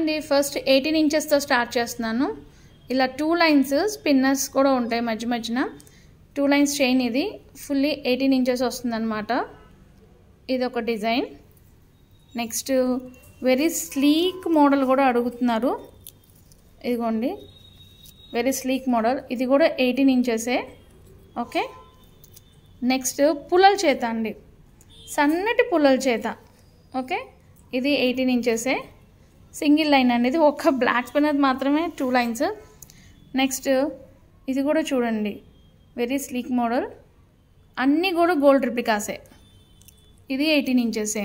అండి, first 18 ఇంచెస్తో start చేస్తున్నాను. ఇలా 2 లైన్స్ స్పిన్నర్స్ కూడా ఉంటాయి మధ్య మధ్యన. 2 లైన్స్ చైన్ ఇది ఫుల్లీ 18 ఇంచెస్ వస్తుందన్నమాట. ఇది ఒక design. Next very sleek model కూడా అడుగుతున్నారు. ఇదిగోండి, వెరీ స్లీక్ మోడల్. ఇది కూడా 18 ఇంచెసే. ఓకే, నెక్స్ట్ పుల్లల చేత అండి, సన్నటి పుల్లల చేత. ఓకే, ఇది 18 ఇంచెసే. సింగిల్ లైన్ అండి, ఇది ఒక బ్లాక్ స్పిన్నర్ మాత్రమే 2 లైన్స్. నెక్స్ట్ ఇది కూడా చూడండి, వెరీ స్లీక్ మోడల్. అన్నీ కూడా గోల్డ్ రిప్లికాసే. ఇది 18 ఇంచెసే.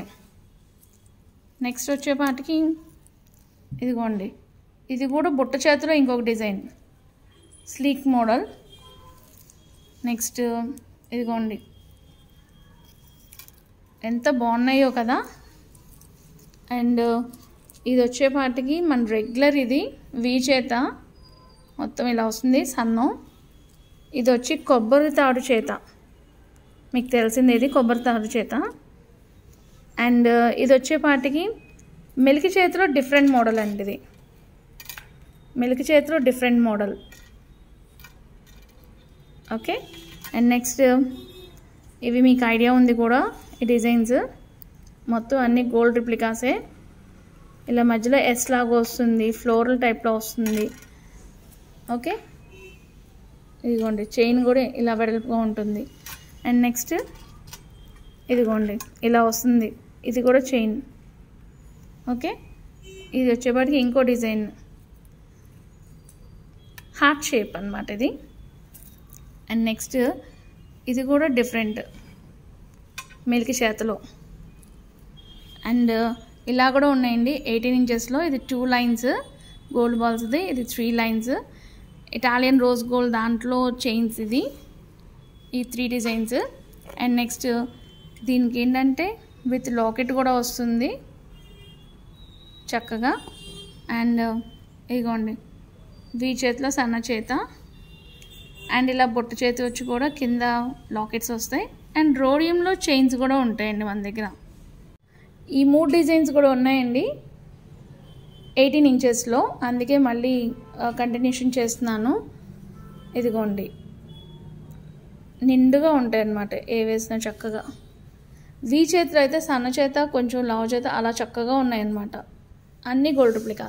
నెక్స్ట్ వచ్చేపాటికి ఇదిగోండి, ఇది కూడా బుట్ట చేతిలో ఇంకొక డిజైన్, స్లీక్ మోడల్. నెక్స్ట్ ఇదిగోండి, ఎంత బాగున్నాయో కదా. అండ్ ఇది వచ్చేపాటికి మన రెగ్యులర్, ఇది వీ చేత మొత్తం ఇలా వస్తుంది సన్నం. ఇది వచ్చి కొబ్బరి తాడు చేత, మీకు తెలిసింది ఇది కొబ్బరి తాడు చేత. అండ్ ఇది వచ్చేపాటికి మెలికి చేతిలో డిఫరెంట్ మోడల్ అండి. ఇది మెలికి చేతిలో different model. Okay, and next ఇవి మీకు ఐడియా ఉంది కూడా, ఈ డిజైన్స్ మొత్తం అన్ని గోల్డ్ రిప్లికాసే. ఇలా మధ్యలో ఎస్ లాగా వస్తుంది, ఫ్లోరల్ టైప్లో వస్తుంది. ఓకే, ఇదిగోండి చైన్ కూడా ఇలా వెడల్పుగా ఉంటుంది. అండ్ నెక్స్ట్ ఇదిగోండి ఇలా వస్తుంది, ఇది కూడా చైన్. ఓకే, ఇది వచ్చేపాటికి ఇంకో డిజైన్, హార్ట్ షేప్ అన్నమాట ఇది. అండ్ నెక్స్ట్ ఇది కూడా డిఫరెంట్, మిల్క్ చేతలో. అండ్ ఇలా కూడా ఉన్నాయండి 18 ఇంచెస్లో. ఇది 2 లైన్స్ గోల్డ్ బాల్స్ది, ఇది 3 లైన్స్ ఇటాలియన్ రోజ్ గోల్డ్ దాంట్లో చైన్స్. ఇది ఈ 3 డిజైన్స్. అండ్ నెక్స్ట్ దీనికి ఏంటంటే విత్ లాకెట్ కూడా వస్తుంది చక్కగా. అండ్ ఇదిగోండి, వీ చేతిలో సన్న చేత. అండ్ ఇలా బొట్టు చేతి వచ్చి కూడా కింద లాకెట్స్ వస్తాయి. అండ్ రోడియంలో చైన్స్ కూడా ఉంటాయండి మన దగ్గర. ఈ 3 డిజైన్స్ కూడా ఉన్నాయండి 18 ఇంచెస్లో, అందుకే మళ్ళీ కంటిన్యూషన్ చేస్తున్నాను. ఇదిగోండి, నిండుగా ఉంటాయి అన్నమాట, ఏ వేసినా చక్కగా. వీ చేతిలో అయితే సన్న చేత, కొంచెం లావు చేత అలా చక్కగా ఉన్నాయన్నమాట. అన్నీ గోల్డ్ రిప్లికా.